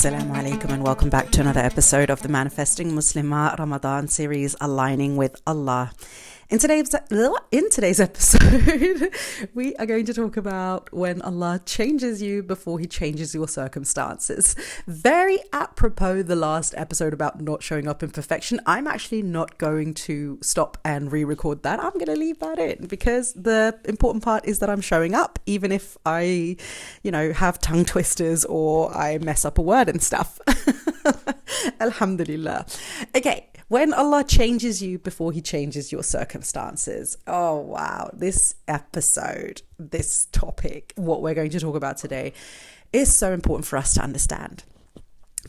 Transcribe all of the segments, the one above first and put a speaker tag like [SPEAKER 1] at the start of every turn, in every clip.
[SPEAKER 1] Assalamu alaikum and welcome back to another episode of the Manifesting Muslimah Ramadan series, Aligning with Allah. In today's episode, we are going to talk about when Allah changes you before He changes your circumstances. Very apropos the last episode about not showing up in perfection. I'm actually not going to stop and re-record that. I'm going to leave that in because the important part is that I'm showing up, even if I, have tongue twisters or I mess up a word and stuff. Alhamdulillah. Okay. When Allah changes you before He changes your circumstances. Oh, wow. This episode, this topic, what we're going to talk about today is so important for us to understand.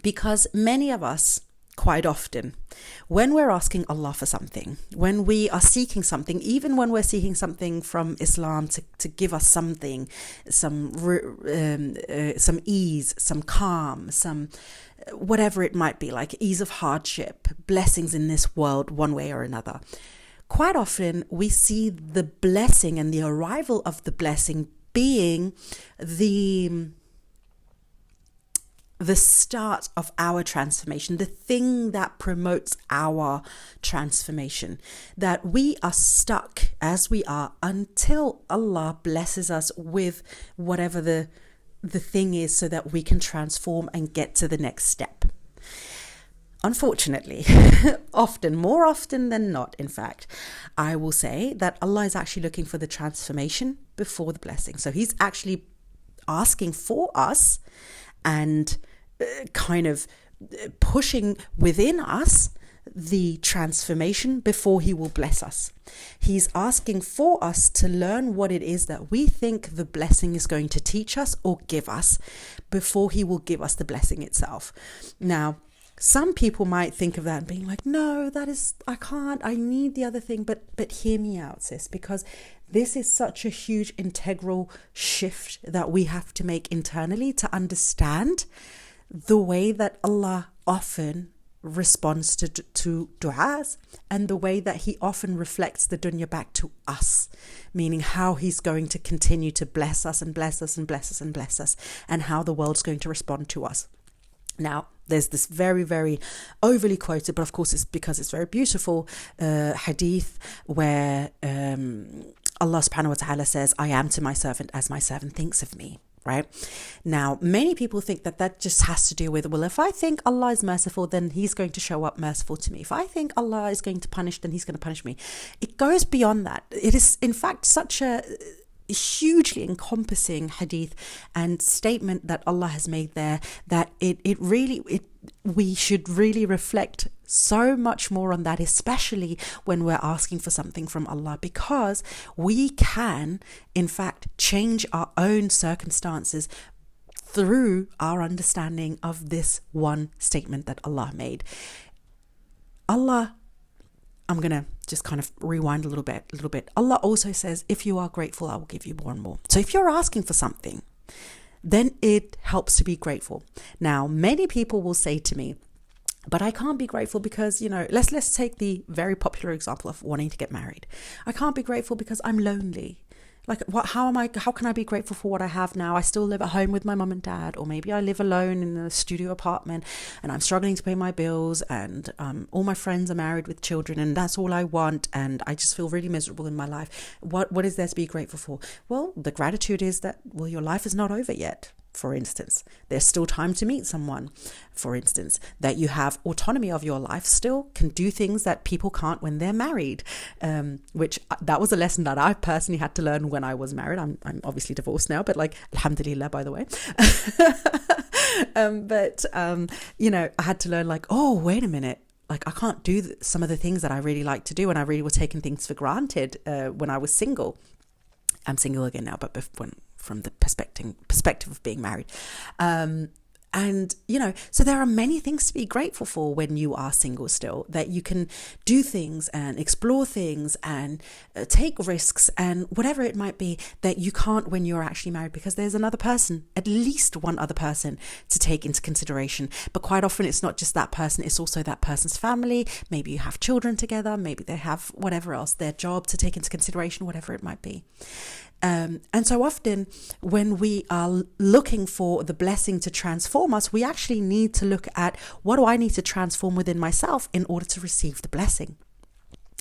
[SPEAKER 1] Because many of us, quite often, when we're asking Allah for something, when we are seeking something, even when we're seeking something from Islam to give us something, some ease, some calm, some whatever it might be, like ease of hardship, blessings in this world, one way or another. Quite often we see the blessing and the arrival of the blessing being the start of our transformation, the thing that promotes our transformation, that we are stuck as we are until Allah blesses us with whatever the thing is so that we can transform and get to the next step. Unfortunately, more often than not, in fact, I will say that Allah is actually looking for the transformation before the blessing. So He's actually asking for us and kind of pushing within us the transformation before He will bless us. He's asking for us to learn what it is that we think the blessing is going to teach us or give us before He will give us the blessing itself. Now, some people might think of that and being like, no, I can't, I need the other thing, but hear me out, sis, because this is such a huge integral shift that we have to make internally to understand the way that Allah often responds to du'as and the way that He often reflects the dunya back to us, meaning how He's going to continue to bless us and bless us and bless us and bless us, and how the world's going to respond to us. Now, there's this very, very overly quoted, but of course it's because it's very beautiful, hadith where Allah subhanahu wa ta'ala says, I am to my servant as my servant thinks of me. Right? Now, many people think that just has to do with, well, if I think Allah is merciful, then He's going to show up merciful to me. If I think Allah is going to punish, then He's going to punish me. It goes beyond that. It is, in fact, such a hugely encompassing hadith and statement that Allah has made there that we should really reflect so much more on that, especially when we're asking for something from Allah, because we can, in fact, change our own circumstances through our understanding of this one statement that Allah made. I'm going to just kind of rewind a little bit. Allah also says, if you are grateful, I will give you more and more. So if you're asking for something, then it helps to be grateful. Now, many people will say to me, but I can't be grateful because, let's take the very popular example of wanting to get married. I can't be grateful because I'm lonely. Like, how can I be grateful for what I have now? I still live at home with my mum and dad, or maybe I live alone in a studio apartment and I'm struggling to pay my bills, and all my friends are married with children and that's all I want, and I just feel really miserable in my life. What is there to be grateful for? Well, the gratitude is that, your life is not over yet. For instance, there's still time to meet someone. For instance, that you have autonomy of your life, still can do things that people can't when they're married, which that was a lesson that I personally had to learn when I was married. I'm obviously divorced now, but alhamdulillah, by the way. I had to learn wait a minute. I can't do some of the things that I really like to do, and I really was taking things for granted when I was single. I'm single again now, but from the perspective of being married. So there are many things to be grateful for when you are single still, that you can do things and explore things and take risks and whatever it might be that you can't when you're actually married, because there's another person, at least one other person to take into consideration. But quite often it's not just that person, it's also that person's family. Maybe you have children together, maybe they have whatever else, their job to take into consideration, whatever it might be. And so often when we are looking for the blessing to transform foremost, we actually need to look at, what do I need to transform within myself in order to receive the blessing?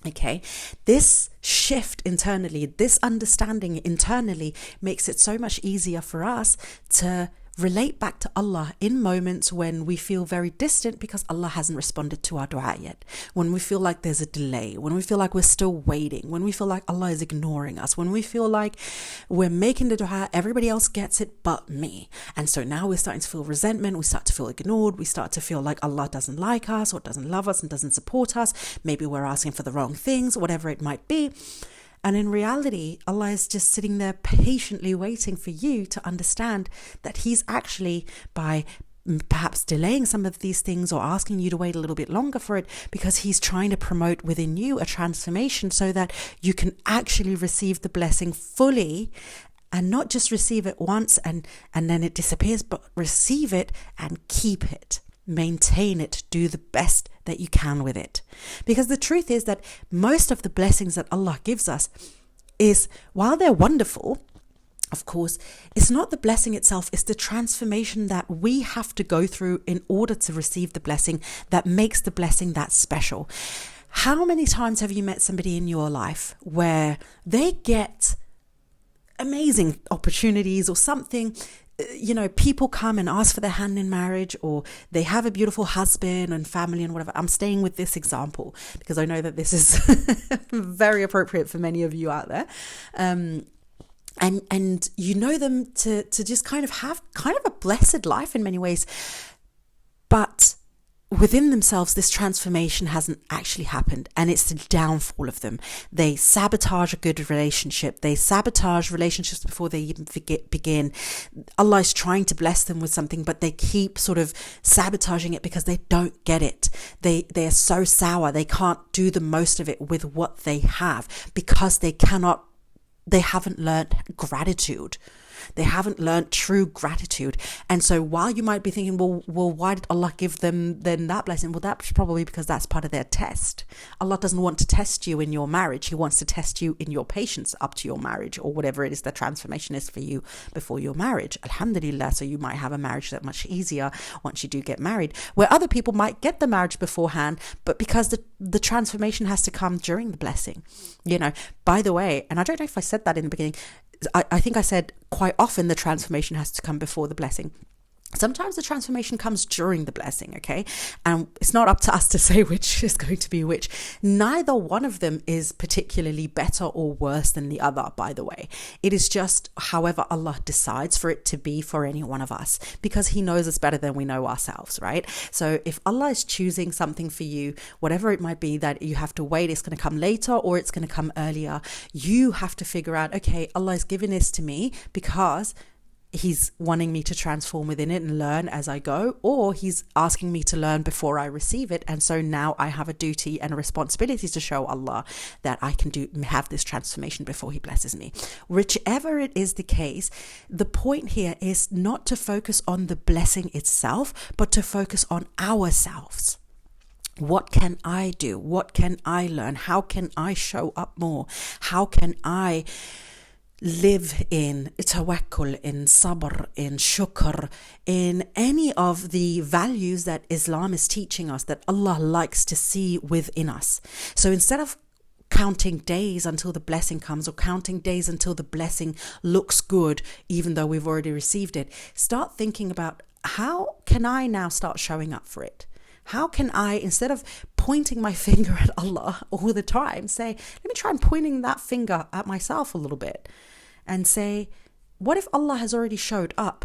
[SPEAKER 1] Okay, this shift internally, this understanding internally makes it so much easier for us to relate back to Allah in moments when we feel very distant because Allah hasn't responded to our dua yet. When we feel like there's a delay, when we feel like we're still waiting, when we feel like Allah is ignoring us, when we feel like we're making the dua, everybody else gets it but me. And so now we're starting to feel resentment, we start to feel ignored, we start to feel like Allah doesn't like us or doesn't love us and doesn't support us. Maybe we're asking for the wrong things, whatever it might be. And in reality, Allah is just sitting there patiently waiting for you to understand that He's actually, by perhaps delaying some of these things or asking you to wait a little bit longer for it, because He's trying to promote within you a transformation so that you can actually receive the blessing fully, and not just receive it once and then it disappears, but receive it and keep it. Maintain it, do the best that you can with it. Because the truth is that most of the blessings that Allah gives us is, while they're wonderful, of course, it's not the blessing itself, it's the transformation that we have to go through in order to receive the blessing that makes the blessing that special. How many times have you met somebody in your life where they get amazing opportunities or something? People come and ask for their hand in marriage, or they have a beautiful husband and family and whatever. I'm staying with this example because I know that this is very appropriate for many of you out there. And you know them to just kind of have kind of a blessed life in many ways. But within themselves, this transformation hasn't actually happened, and it's the downfall of them. They sabotage a good relationship. They sabotage relationships before they even begin. Allah is trying to bless them with something, but they keep sort of sabotaging it because they don't get it. They're so sour. They can't do the most of it with what they have because they haven't learned gratitude. They haven't learned true gratitude. And so while you might be thinking, well, why did Allah give them then that blessing? Well, that's probably because that's part of their test. Allah doesn't want to test you in your marriage. He wants to test you in your patience up to your marriage, or whatever it is the transformation is for you before your marriage. Alhamdulillah. So you might have a marriage that's much easier once you do get married, where other people might get the marriage beforehand, but because the transformation has to come during the blessing. By the way, and I don't know if I said that in the beginning, I think I said quite often the transformation has to come before the blessing. Sometimes the transformation comes during the blessing, okay? And it's not up to us to say which is going to be which. Neither one of them is particularly better or worse than the other, by the way. It is just however Allah decides for it to be for any one of us, because He knows us better than we know ourselves, right? So if Allah is choosing something for you, whatever it might be that you have to wait, it's going to come later or it's going to come earlier, you have to figure out, okay, Allah is giving this to me because He's wanting me to transform within it and learn as I go, or He's asking me to learn before I receive it. And so now I have a duty and a responsibility to show Allah that I can have this transformation before He blesses me. Whichever it is the case, the point here is not to focus on the blessing itself, but to focus on ourselves. What can I do? What can I learn? How can I show up more? How can I live in tawakkul, in sabr, in shukr, in any of the values that Islam is teaching us, that Allah likes to see within us. So instead of counting days until the blessing comes, or counting days until the blessing looks good, even though we've already received it, start thinking about, how can I now start showing up for it? How can I, instead of pointing my finger at Allah all the time, say, let me try and pointing that finger at myself a little bit and say, what if Allah has already showed up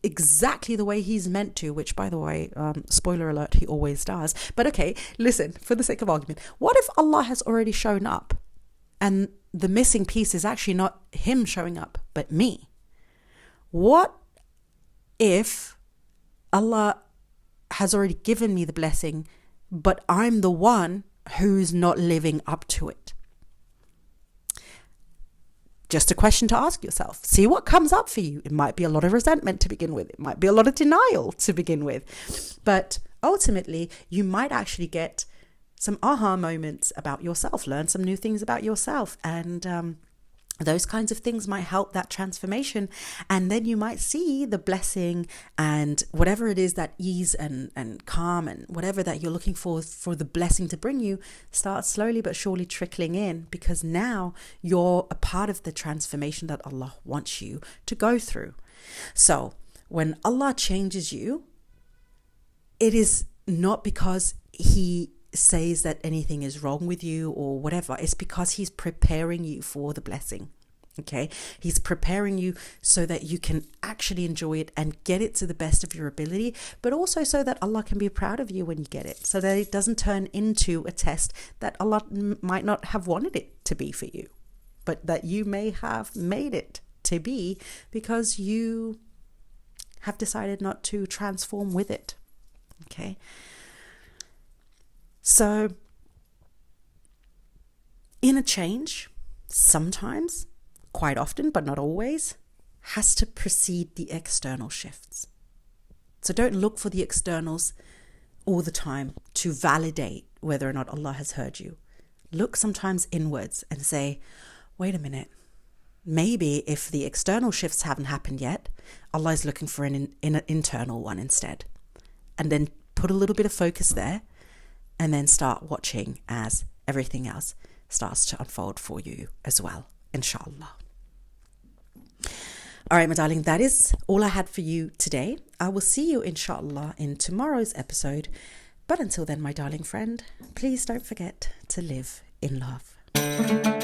[SPEAKER 1] exactly the way He's meant to, which, by the way, spoiler alert, He always does. But okay, listen, for the sake of argument, what if Allah has already shown up and the missing piece is actually not Him showing up, but me? What if Allah has already given me the blessing, but I'm the one who's not living up to it? Just a question to ask yourself. See what comes up for you. It might be a lot of resentment to begin with. It might be a lot of denial to begin with. But ultimately, you might actually get some aha moments about yourself, learn some new things about yourself, and Those kinds of things might help that transformation. And then you might see the blessing and whatever it is, that ease and calm and whatever that you're looking for the blessing to bring you, start slowly but surely trickling in, because now you're a part of the transformation that Allah wants you to go through. So when Allah changes you, it is not because He says that anything is wrong with you or whatever. It's because He's preparing you for the blessing. Okay, He's preparing you so that you can actually enjoy it and get it to the best of your ability, but also so that Allah can be proud of you when you get it, so that it doesn't turn into a test that Allah might not have wanted it to be for you, but that you may have made it to be because you have decided not to transform with it. Okay. So, inner change, sometimes, quite often, but not always, has to precede the external shifts. So don't look for the externals all the time to validate whether or not Allah has heard you. Look sometimes inwards and say, wait a minute, maybe if the external shifts haven't happened yet, Allah is looking for an internal one instead. And then put a little bit of focus there, and then start watching as everything else starts to unfold for you as well, inshallah. All right, my darling, that is all I had for you today. I will see you, inshallah, in tomorrow's episode. But until then, my darling friend, please don't forget to live in love.